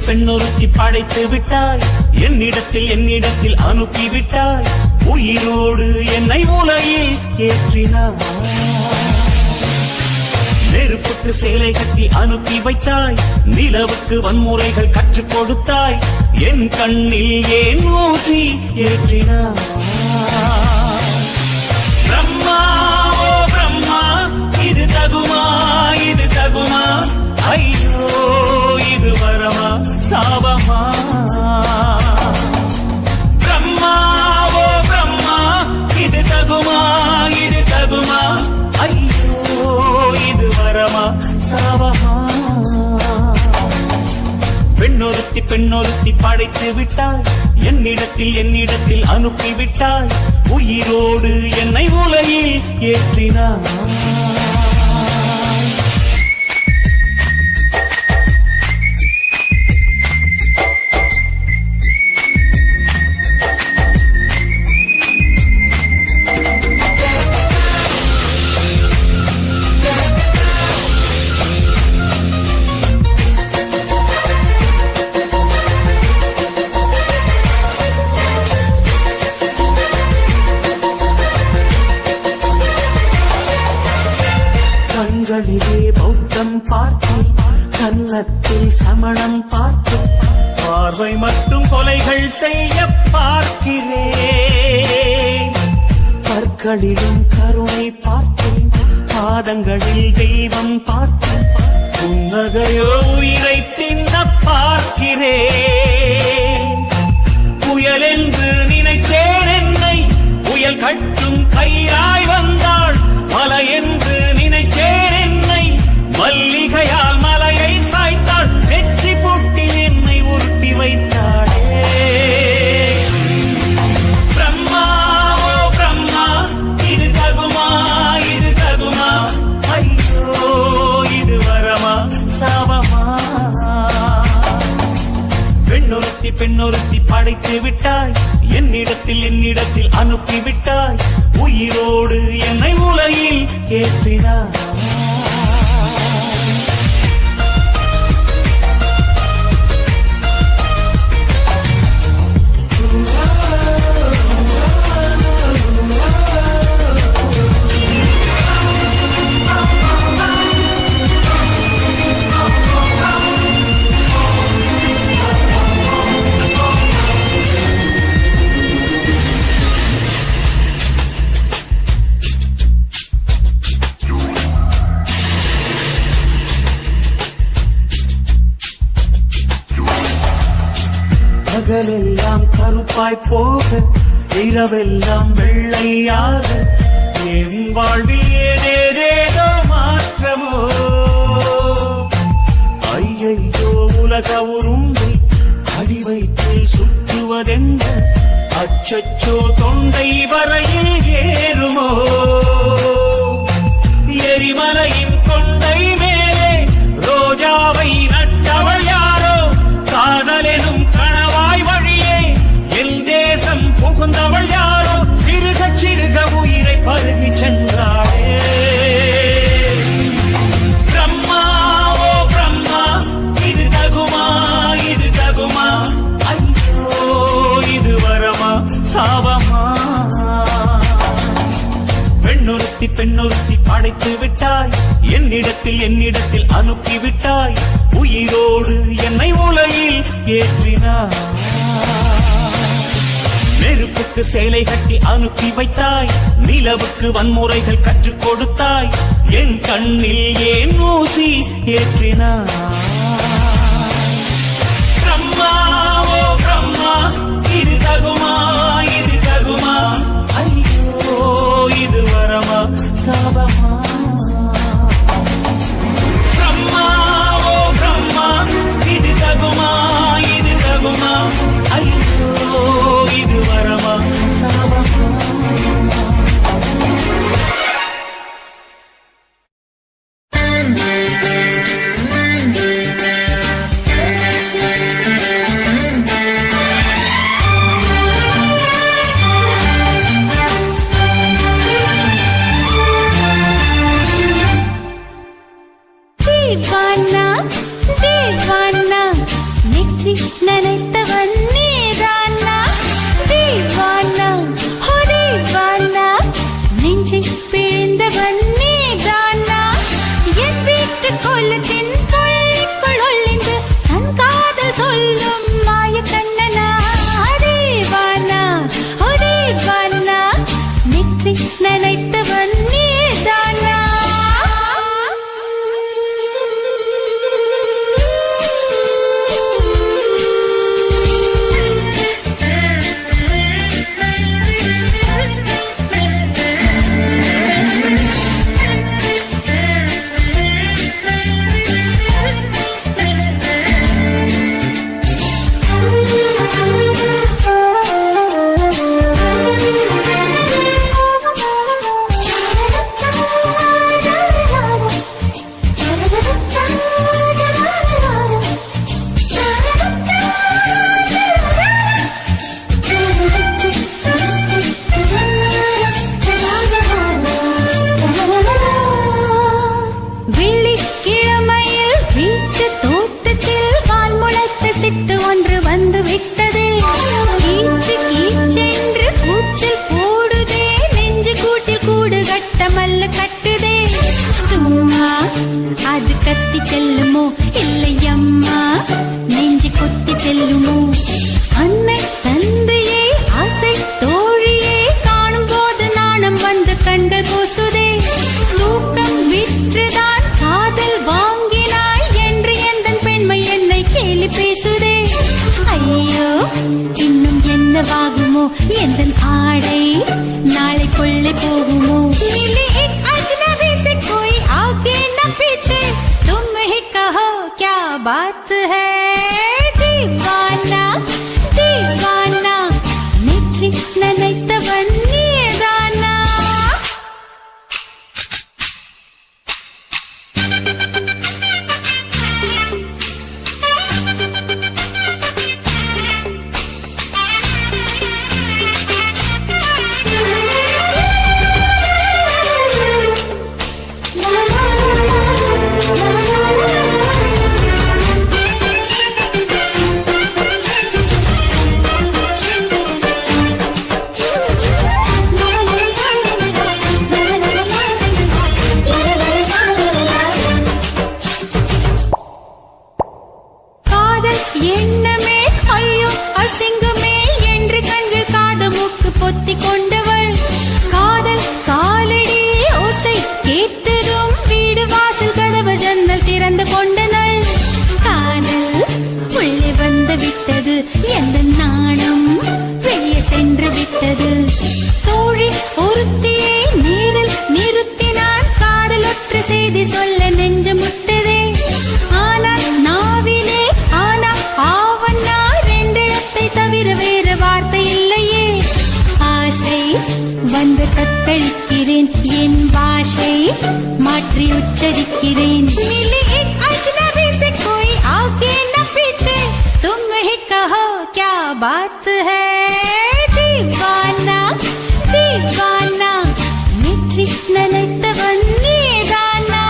பெண்ணொருத்தி படைத்து விட்டாய், என்னிடத்தில் அனுப்பிவிட்டாய், உயிரோடு என்னை உலகில் ஏற்றினாய். நெருப்புக்கு சேலை கட்டி அனுப்பி வைத்தாய், நிலவுக்கு வன்முறைகள் கற்றுக் கொடுத்தாய், என் கண்ணில் ஏன் ஊசி ஏற்றினாய். பிரம்மா ஓ பிரம்மா, இது தகுமா இது தகுமா, ஐயோ இது வரமா சாபமா. பிரம்மா ஓ பிரம்மா, இது தகுமா இது தகுமா, ஐயோ இது வரமா சாபமா. பெண்ணொருத்தி படைத்து விட்டாய், என்னிடத்தில் அனுப்பிவிட்டாய், உயிரோடு என்னை உலகில் ஏற்றினாய். கண்களிலே பௌத்தம் பார்த்தேன், கன்னத்தில் சமணம் பார்த்தேன், பார்வை மட்டும் கொலைகள் செய்ய பார்க்கிறேன். பற்களிலும் கருணை பார்த்தேன், பாதங்களில் தெய்வம் பார்த்தேன், புன்னகையோ உயிரை தின்ன பார்க்கிறேன். புயல் என்று நினைத்தேன் என்னை, புயல் கட்டும் கையாய் வந்தாள். மலை என்று நினைத்தேன் என்னை, மல்லிகையால் மலையை சாய்த்தாள். வெற்றி போட்டில் என்னை உருட்டி வைத்தாளே. பிரம்மா ஓ பிரம்மா, இது தகுமா இது தகுமா, ஐயோ இது வரமா சாபமா. பெண்ணொருத்தி படைத்து விட்டாய், என்னிடத்தில் அனுப்பிவிட்டாய், உயிரோடு என்னை உலகில் ஏற்றினாய். பகலெல்லாம் கருப்பாய் போக, இரவெல்லாம் வெள்ளையாக, என் வாழ்வில் ஏதேதோ மாற்றமோ. ஐயையோ உலக உருண்டை அடி வயிற்றில் சுற்றுவதென்ன, அச்சச்சோ தொண்டை வரையில் ஏறுமோ. எரிமலையின் கொண்டை மேலே ரோஜாவை நட்டவள் யாரோ, காதலெனும் கணவாய் வழியே என் தேசம் புகுந்தவள் யாரோ, சிறுக சிறுக உயிரை பருகி சென்றாளே. பிரம்மா ஓ பிரம்மா, இது தகுமா இது தகுமா, ஐயோ இது வரமா சாபமா. பெண்ணொருத்தி படைத்து விட்டாய், என்னிடத்தில் அனுப்பிவிட்டாய், உயிரோடு என்னை உலகில் ஏற்றினாய். நெருப்புக்கு சேலை கட்டி அனுப்பி வைத்தாய், நிலவுக்கு வன்முறைகள் கற்றுக் கொடுத்தாய், என் கண்ணில் ஏன் ஊசி ஏற்றினாய். பிரம்மா ஓ பிரம்மா, இது தகுமா இது தகுமா, ஐயோ இது வரமா சாபமா. பிரம்மா ஓ பிரம்மா, இது தகுமா இது தகுமா, ஐயோ இது வரமா சாபமா. ஆகுமோ எந்த ஆடை நாளை கொள்ளை போகுமோ मिली एक अजनबी से कोई आगे न पीछे तुम ही कहो क्या बात है दीवाना दीवाना नेற்றி நினைத்தவன் நீதானா எண்ணமே ஐயோ அசிங்கமே என்று கண்கள் காது மூக்கு பொத்தி கொண்டவள் காதல் காலடி ஓசை கேட்டதும் வீடு வாசல் கதவு ஜன்னல் திறந்து கொண்டனள் காதல் உள்ளே வந்து விட்டது எந்த நாணம் வெளியே சென்று விட்டது தோழி ஒருத்தியை நேரில் நிறுத்தினான் காதல் ஒற்று செய்தி சொல்ல நெஞ்சு முட்டதே ஆனால் நாவிலே ஆனா ஆவண்ணா ரெண்டிடத்தை தவிர வேறு வார்த்தை இல்லையே ஆசை வந்து தத்தளிக்கிறேன் என் பாஷை மாற்றி உச்சரிக்கிறேன் मिली एक अजनबी से कोई आगे न पीछे तुम ही कहो क्या बात है दीवाना दीवाना नेற்றி நினைத்தவன் நீதானா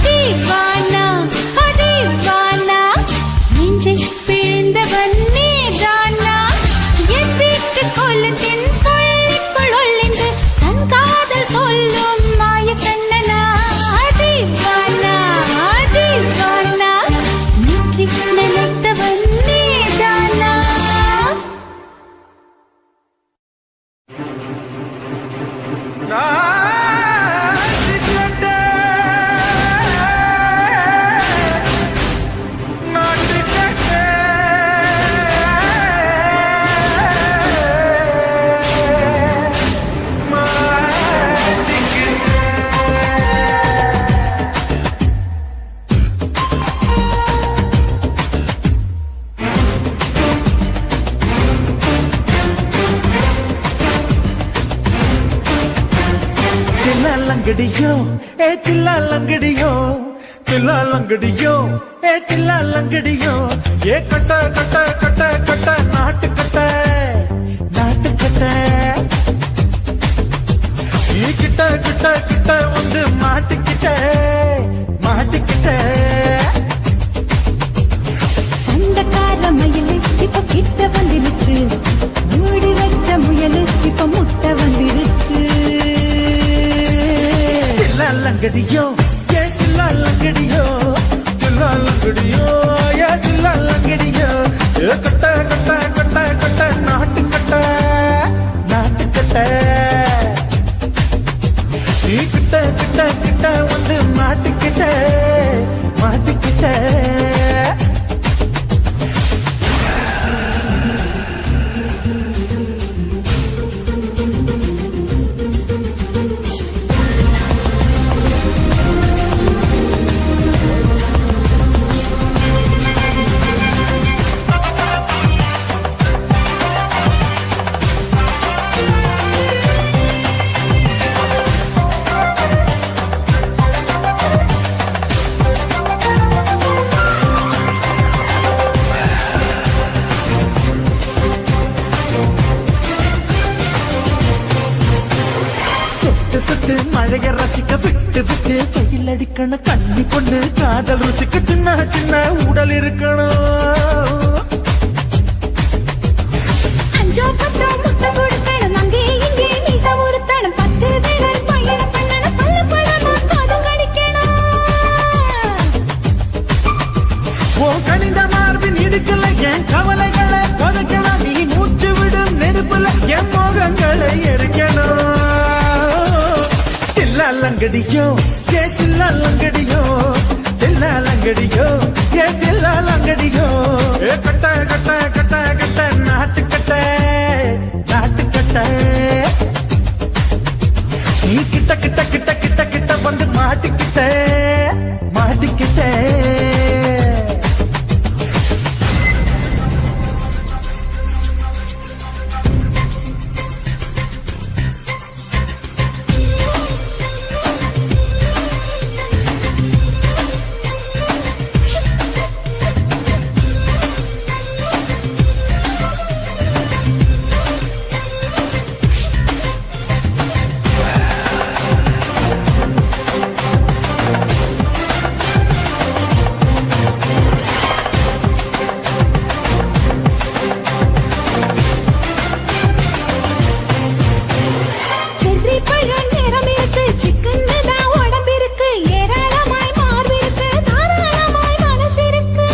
दीवाना दीवाना நெஞ்சை பிழிந்தவன் நீதானா என் வீட்டு கொல்லத்தின் பள்ளிக்குள் ஒளிந்து தன் காதல் சொல்லும் மாய கண்ணனா दीवाना दीवाना நெற்றி நினைத்தவன் நீதானா லங்கடியோ ஏ தில்லா லங்கடியோ தில்லா லங்கடியோ ஏ தில்லா லங்கடியோ ஏ கட்ட கட்ட கட்ட கட்ட நாட்டு கட்ட நாட்டு கட்ட ஈ கிட்ட கிட்ட கிட்ட வந்து மாட்டிக்கிட்ட மாட்டிக்கிட்ட சண்டக்கார மயிலு இப்ப கிட்ட வந்துருச்சு மூடி வச்ச முயலு இப்ப முட்டை வந்துருச்சு லங்கடியோ ஏ தில்லா லங்கடியோ தில்லா லங்கடியோ ஏ தில்லா லங்கடியோ ஏ கட்ட கட்ட கட்ட கட்ட நாட்டு கட்ட நாட்டு கட்ட நீ கிட்ட கிட்ட கிட்ட வந்து மாட்டிக்கிட்ட மாட்டிக்கிட்ட மழைய ரசிக்க விட்டு விட்டு கையில் அடிக்கணும் கண்ணி கொண்டு காதல் ருசிக்க சின்ன சின்ன உடல் இருக்கணும் அஞ்சோ பத்தோ முட்டை கொடுக்கணும் அங்கே இங்கே நீச ஒருத்தனம் 10 பேரல் பயணம் பண்ணணும் பல்ல பழமா காதம் கடிக்கணும் ஓ கனிந்த மார்பின் இடுக்கல என் கவலைகளை புதைக்கணும் நீ மூச்சு விடும் நெருப்புல என் மோகங்களை எரிக்கணும் தில்லா லங்கடியோ ஏ தில்லா லங்கடியோ தில்லா லங்கடியோ ஏ தில்லா லங்கடியோ ஏ கட்ட கட்ட கட்ட கட்ட நாட்டு கட்ட கிட்ட நீ கிட்ட கிட்ட கிட்ட கிட்ட கிட்ட வந்து மாட்டிக்கிட்ட மாட்டிக்கிட்ட செர்ரி பழம் நிறம் இருக்கு, சிக்கன் தான் உடம்பிருக்கு, ஏராளமாய் மார்பிருக்கு, தாராளமாய் மனசிருக்கு.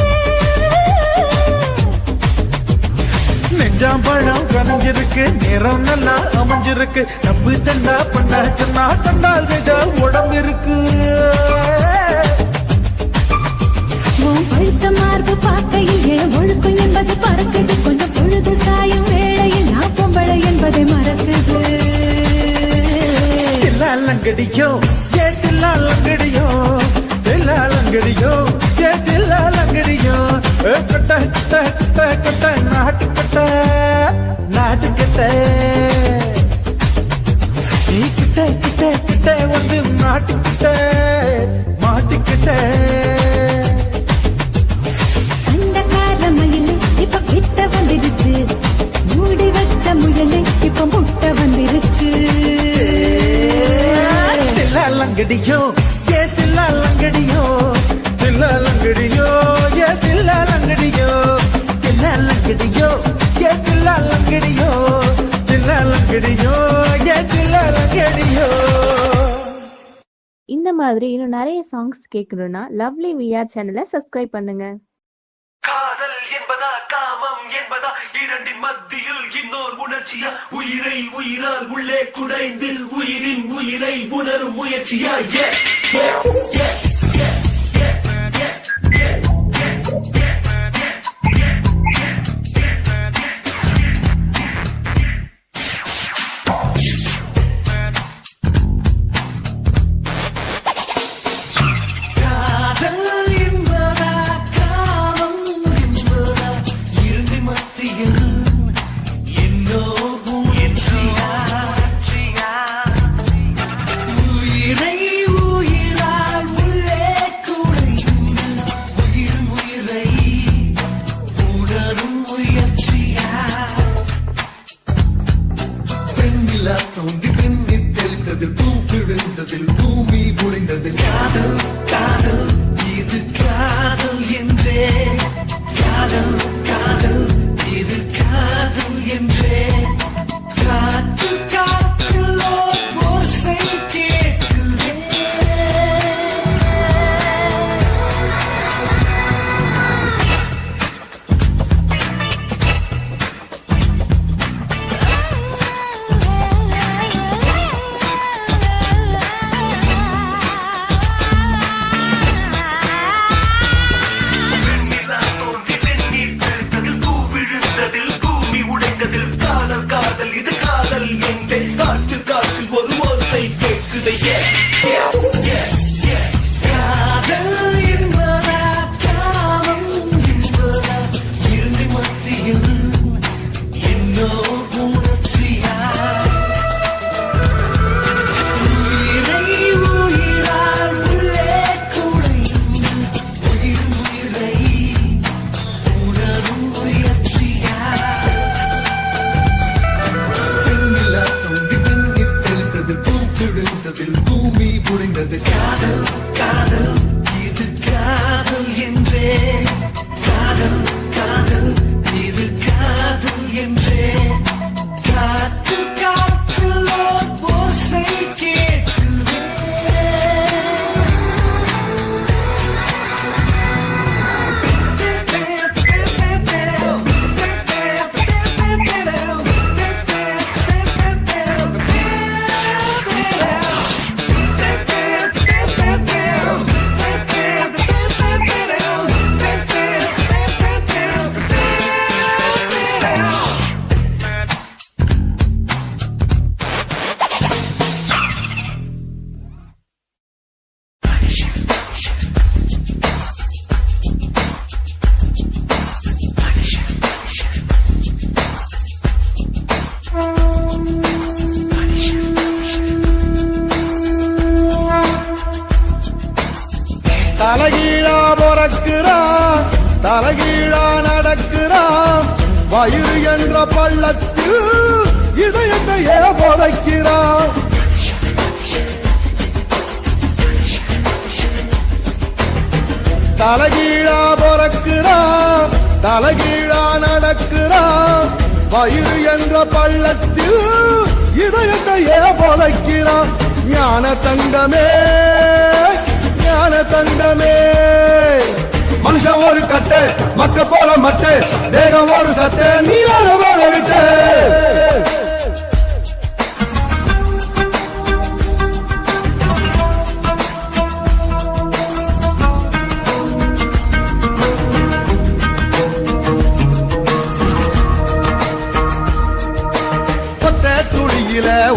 நெஞ்சாம்பழம் கனிஞ்சிருக்கு நிறம் நல்லா அமைஞ்சிருக்கு நம்பு தண்டா பண்ண சொன்னா கண்டால் நிஜா உடம்பு இருக்கு உன் பழுத்த மார்பு பார்க்கையில் என் ஒழுக்கம் என்பது பறக்குது, கொஞ்சம் பொழுது சாயும் வேளையில் நான் பொம்பளை என்பதை மறக்குது. தில்லாலங்கடியோ ஏ தில்லாலங்கடியோ தில்லாலங்கடியோ ஏ தில்லாலங்கடியோ கட்ட கட்ட கட்ட கட்ட நாட்டுக்கட்ட நாட்டுக்கட்ட நீ கிட்ட கிட்ட கிட்ட வந்து நாட்டுக்கிட்ட மாட்டிக்கிட்ட அண்டக்கார மயிலு இப்ப கிட்ட வந்துருச்சு, மூடி வச்ச முயலு இப்ப முட்டை வந்துருச்சு. தில்லாலங்கடியோ ஏ தில்லாலங்கடியோ தில்லாலங்கடியோ ஏ தில்லாலங்கடியோ தில்லாலங்கடியோ ஏ தில்லாலங்கடியோ தில்லாலங்கடியோ ஏ தில்லாலங்கடியோ இந்த மாதிரி இன்னும் நிறைய சாங்ஸ் கேட்கணும்னா லவ்லி விஆர் சேனலை சப்ஸ்கிரைப் பண்ணுங்க. காதல் என்பதா காமம் என்பதா இரண்டின் மத்தியில் இன்னொரு உணர்ச்சியா உயிரை உயிரால் உள்ளே குடைந்து உயிரின் உயிரை உணரும் முயற்சியா காதல் என்பதா காமம் என்பதா இரண்டின் மத்தியில் இன்னொரு முயற்சியா உயிரை உயிரால் உள்ளே குடைந்து உயிரின் உயிரை உணரும் முயற்சியா பெண்ணிலா தோன்றி பெண்ணில் தெளித்ததில் பூ விழுந்ததில் பூமி உடைந்ததில் காதல் காதல் இது காதல் என்றே காதல் காதல் இது காதல் என்றே காற்று காற்றில் ஓசை கேட்குதே வெண்ணிலா தோன்றி வெந்நீர் தெளித்ததில் பூ விழுந்ததில் பூமி உடைந்ததில் காதல் காதல் இது காதல் என்றே காற்று காற்றில் ஒரு ஓசை கேட்குதே காதல் என்பதா காமம் என்பதா இரண்டின் மத்தியில் இன்னொரு உணர்ச்சியா உயிரை உயிரால் உள்ளே குடைந்து உயிரின் உயிரை உணரும் முயற்சியா பெண்ணிலா தோன்றி பெண்ணில் தெளித்ததில் தலைகீழா நடக்கிறான் வயிறு என்ற பள்ளத்தில் இதயத்தையே புதைக்கிறான் தலைகீழா பிறக்கிறான் தலைகீழா நடக்கிறான் வயிறு என்ற பள்ளத்தில் இதயத்தையே புதைக்கிறான் ஞான தங்கமே ஞான தங்கமே மனுஷன் ஒரு கட்டு மக்க போல மட்டு தேகம் ஒரு சட்டு நீ வாழ விட்டு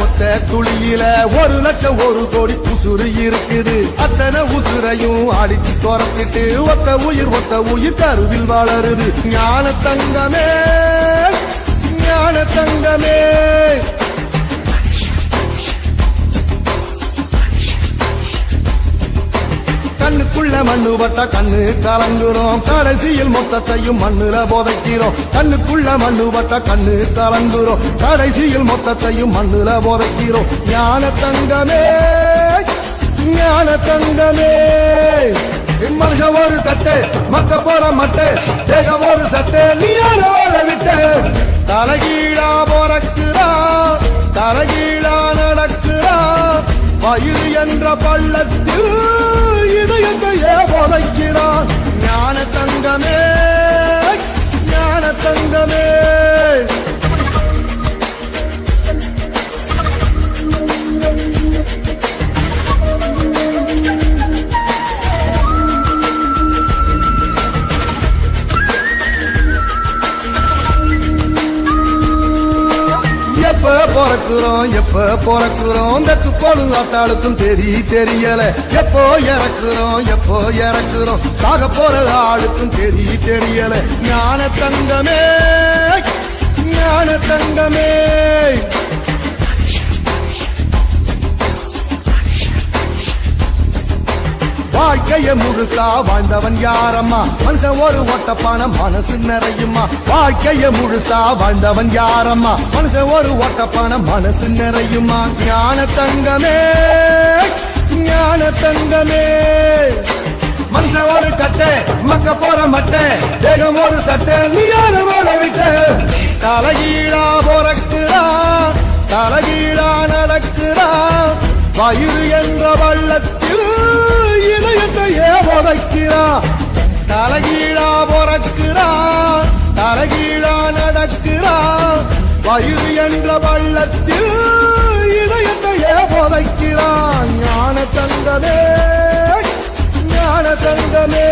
ஒத்த துளியில 1 லட்சம் 1 கோடி உசுறு இருக்குது அத்தனை உசுரையும் அடிச்சு துரத்திட்டு ஒத்த உயிர் கருவில் வளருது ஞான தங்கமே ஞான தங்கமே கண்ணுக்குள்ள மண்ணு பட்டா கண்ணு கலங்குறோம் கடைசியில் மொத்தத்தையும் மண்ணுல புதைக்கிறோம் கண்ணுக்குள்ள மண்ணு பட்டா கண்ணு கலங்குறோம் கடைசியில் மொத்தத்தையும் மண்ணுல புதைக்கிறோம் ஞான தங்கமே ஞான தங்கமே மனுஷன் ஒரு கட்டு மக்க போற மட்டு தேகம் ஒரு சட்டு நீ வாழ விட்டு தலைகீழா பிறக்கிறா தலைகீழா நடக்கிறா வயிறு என்ற பள்ளத்தில் இதயத்தையே புதைக்கிறான் ஞான தங்கமே ஞான தங்கமே எப்ப பிறக்கிறோம் இந்த துக்கோளும் ஆத்தாளுக்கும் தெரியல எப்போ இறக்குறோம் சாக போற ஆளுக்கும் தெரியல ஞான தங்கமே ஞான தங்கமே வாழ்க்கைய முழுசா வாழ்ந்தவன் யாரம்மா மனுஷன் ஒரு ஓட்டப்பான மனசு நிறையுமா வாழ்க்கைய முழுசா வாழ்ந்தவன் யாரம்மா மனுஷன் ஒரு ஓட்டப்பான மனசு நிறையுமா ஞான தங்கமே ஞான தங்கமே மனுஷன் ஒரு கட்டை மக்க போற மட்டை தேகம் ஒரு சட்டை நீ வாழ விட்டு தலைகீழா பிறக்கிறா தலைகீழா நடக்கிறா வயிறு என்ற வள்ளத்தில் இதயத்தையே புதைக்கிறான் தலைகீழா பிறக்கிறான் தலைகீழா நடக்கிறான் வயிறு என்ற வள்ளத்தில் இதயத்தையே புதைக்கிறான் ஞான தங்கமே ஞான தங்கமே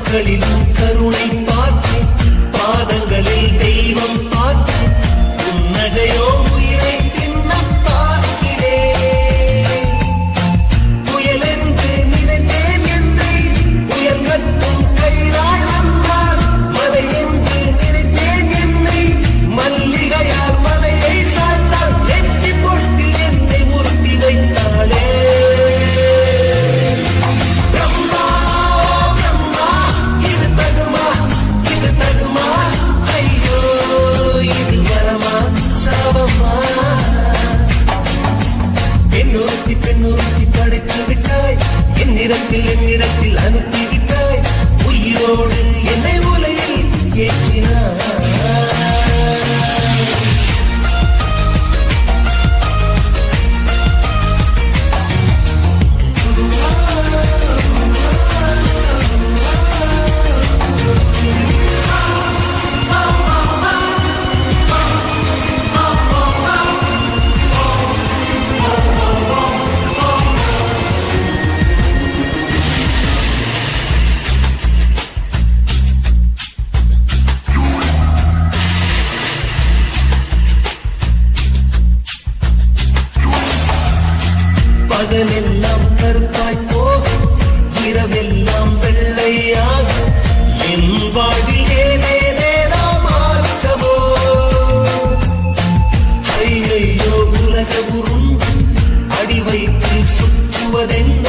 மக்களிலும் கருணை பார்த்து பாதங்களில் தெய்வம் பார்த்து புன்னகையோ உயிரை தின்னம் பார்க்கிறேன். புயலென்று நினைத்தேன் என்னை புயல் மட்டும் கைராய் வந்தால் மலை என்று நினைத்தேன் என்னை மல்லிகையால் மலையை சாய்த்தால் நெற்றி போஸ்டில் என்னை உறுத்தி வைத்தாளே. பிரம்மா பிரம்மா இது தகுமா இது தகுமா ஐயோ இது வரமா சாபமா. பெண்ணொருத்தி படைத்து விட்டாய் என்னிடத்தில் அனுப்பி விட்டாய் உயிரோடு என்னை உலையில் ஏற்றினாய். பகலெல்லாம் கருப்பாய் போகும் இரவெல்லாம் வெள்ளையாகும் என் வாழ்வில் ஏதேதேதோ மாற்றமோ. ஐயையோ உலக உருண்டு அடி வயிற்றில் சுற்றுவதென்ன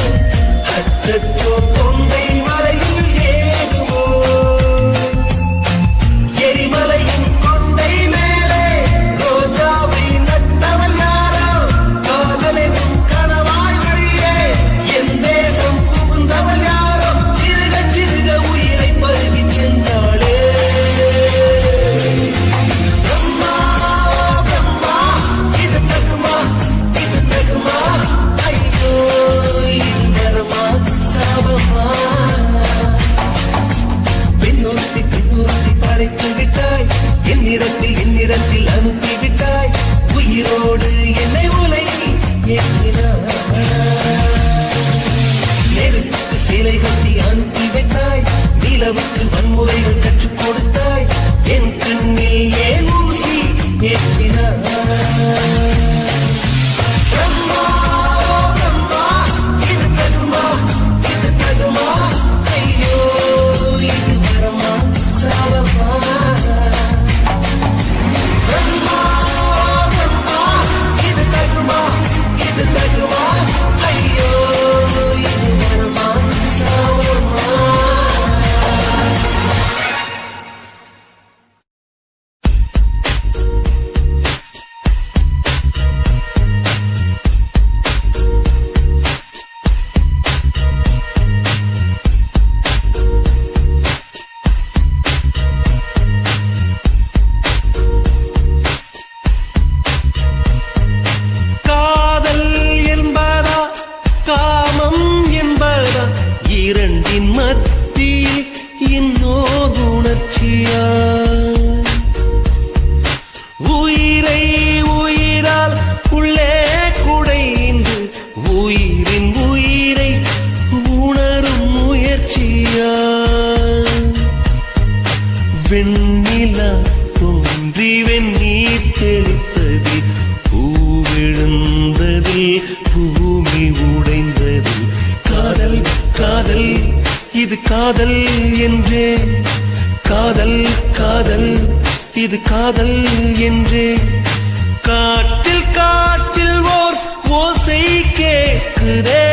அச்சச்சோ தொண்டை வரையில் ஏகுமோ. எரிமலையின் கொண்டை மேலே ரோஜாவை நட்டவள் யாரோ காதலெனும் கனவாய் வழியே என் தேசம் புகுந்தவள் யாரோ சிறுக சிறுக உயிரை பருகி சென்றாளே. பிரம்மா பிரம்மா இது தகுமா ஐயோ இது வரமா சாபமா. பெண்ணொருத்தி படைத்து விட்டாய் என்னிடத்தில் அனுப்பி விட்டாய் உயிரோடு என்னை உலையில் ஏற்றினாய். நெருப்புக்கு சிலை கட்டி அனுப்பி வைத்தாய் நிலவுக்கு வன்முறைகள் கற்றுக் கொடுத்தாய் என் கண்ணில் ஏன் ஊசி ஏற்றினாய். பிரம்மா பிரம்மா இது தகுமா ஐயோ இது வரமா சாபமா. பிரம்மா பிரம்மா இது தகுமா ஐயோ இது வரமா சாபமா. காதல் என்பதா காமம் என்பதா இரண்டின் மத்தியில் இன்னோர் உணர்ச்சியா. உயிரை உயிரால் உள்ளே குடைந்து உயிரின் உயிரை உணரும் முயற்சியா. வெண்ணிலா தோன்றி வெந்நீர் தெளித்ததில் பூவிழுந்ததில் பூமி உடைந்ததில் காதல் காதல் இது காதல் என்றே காதல் காதல் இது காதல் என்றே. காற்றில் ஓர் ஓசை கேட்குதே